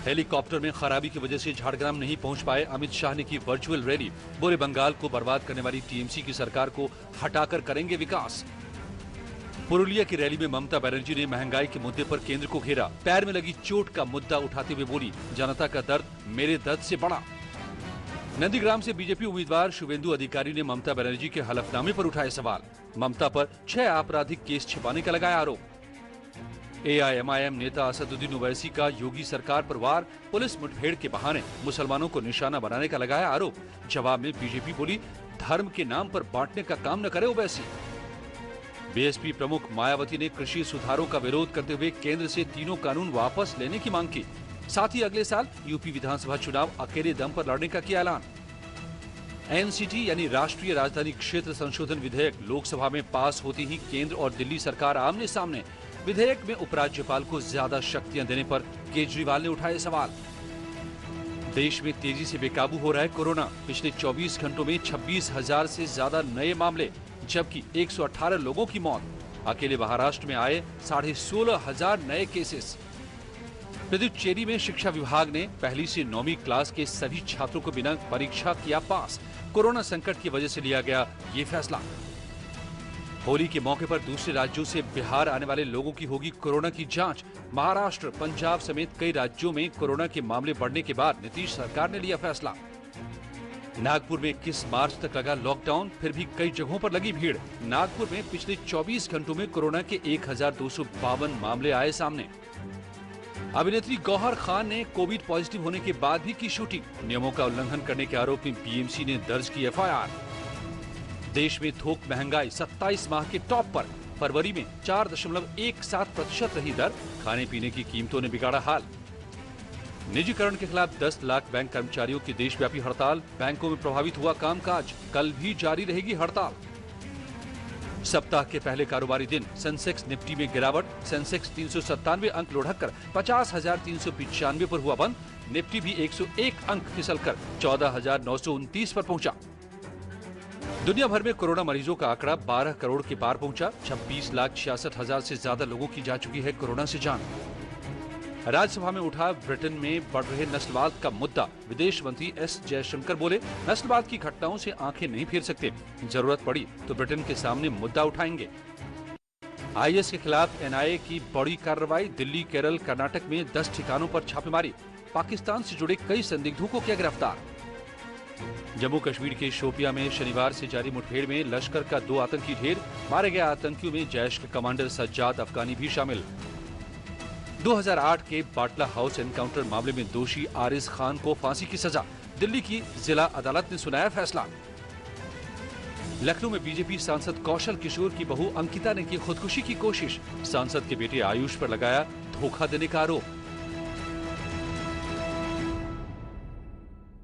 Helicopter में खराबी की वजह से झारग्राम नहीं पहुंच पाए अमित शाह ने की वर्चुअल रैली। बोले बंगाल को बर्बाद करने वाली टीएमसी की सरकार को हटाकर करेंगे विकास। पुरुलिया की रैली में ममता बनर्जी ने महंगाई के मुद्दे पर केंद्र को घेरा। पैर में लगी चोट का मुद्दा उठाते हुए बोली, जनता का दर्द मेरे दर्द से बड़ा। नंदीग्राम से बीजेपी उम्मीदवार शुभेंदु अधिकारी ने ममता बनर्जी के हलफनामे पर उठाए सवाल। ममता पर 6 आपराधिक केस छिपाने का लगाया आरोप। एआईएमआईएम नेता असदुद्दीन ओवैसी का योगी सरकार पर वार। पुलिस मुठभेड़ के बहाने मुसलमानों को निशाना बनाने का लगाया आरोप। जवाब में बीजेपी बोली, धर्म के नाम पर बांटने का काम न करे ओवैसी। बीएसपी प्रमुख मायावती ने कृषि सुधारों का विरोध करते हुए केंद्र से तीनों कानून वापस लेने की मांग की। साथ ही अगले साल यूपी विधानसभा चुनाव अकेले दम पर लड़ने का किया ऐलान। एनसीटी यानी राष्ट्रीय राजधानी क्षेत्र संशोधन विधेयक लोकसभा में पास होते ही केंद्र और दिल्ली सरकार आमने सामने। विधेयक में उपराज्यपाल को ज्यादा शक्तियां देने पर केजरीवाल ने उठाए सवाल। देश में तेजी से बेकाबू हो रहा है कोरोना। पिछले 24 घंटों में 26,000 से ज्यादा नए मामले, जबकि 118 लोगों की मौत। अकेले महाराष्ट्र में आए 16,500 नए केसेस। पुदुचेरी में शिक्षा विभाग ने पहली से 9वीं क्लास के सभी छात्रों को बिना परीक्षा किया पास। कोरोना संकट की वजह से लिया गया ये फैसला। होली के मौके पर दूसरे राज्यों से बिहार आने वाले लोगों की होगी कोरोना की जांच। महाराष्ट्र, पंजाब समेत कई राज्यों में कोरोना के मामले बढ़ने के बाद नीतीश सरकार ने लिया फैसला। नागपुर में 21 मार्च तक लगा लॉकडाउन, फिर भी कई जगहों पर लगी भीड़। नागपुर में पिछले 24 घंटों में कोरोना के 1252 मामले आए सामने। अभिनेत्री गौहर खान ने कोविड पॉजिटिव होने के बाद भी की शूटिंग। नियमों का उल्लंघन करने के आरोप में बीएमसी ने दर्ज की एफआईआर। देश में थोक महंगाई 27 माह के टॉप पर। फरवरी में 4.17% रही दर। खाने पीने की कीमतों ने बिगाड़ा हाल। निजीकरण के खिलाफ 10 लाख बैंक कर्मचारियों की देशव्यापी हड़ताल। बैंकों में प्रभावित हुआ कामकाज। कल भी जारी रहेगी हड़ताल। सप्ताह के पहले कारोबारी दिन सेंसेक्स निफ्टी में गिरावट। सेंसेक्स 397 अंक लुढ़ककर 50,395 पर हुआ बंद। निफ्टी भी 101 अंक फिसलकर 14,929 पर पहुंचा। दुनिया भर में कोरोना मरीजों का आंकड़ा 12 करोड़ के पार पहुंचा। 26,66,000 से ज्यादा लोगों की जा चुकी है कोरोना से जान। राज्यसभा में उठा ब्रिटेन में बढ़ रहे नस्लवाद का मुद्दा। विदेश मंत्री एस जयशंकर बोले, नस्लवाद की घटनाओं से आंखें नहीं फेर सकते। जरूरत पड़ी तो ब्रिटेन के सामने मुद्दा उठाएंगे। आईएस के खिलाफ एनआईए की बड़ी कार्रवाई। दिल्ली, केरल, कर्नाटक में 10 ठिकानों पर छापेमारी। पाकिस्तान से जुड़े कई संदिग्धों को किया गिरफ्तार। जम्मू कश्मीर के शोपियां में शनिवार से जारी मुठभेड़ में लश्कर का 2 आतंकी ढेर। मारे गए आतंकियों में जैश के कमांडर सज्जाद अफगानी भी शामिल। 2008 के बाटला हाउस एनकाउंटर मामले में दोषी आरिज खान को फांसी की सजा। दिल्ली की जिला अदालत ने सुनाया फैसला। लखनऊ में बीजेपी सांसद कौशल किशोर की बहू अंकिता ने की खुदकुशी की कोशिश। सांसद के बेटे आयुष पर लगाया धोखा देने का आरोप।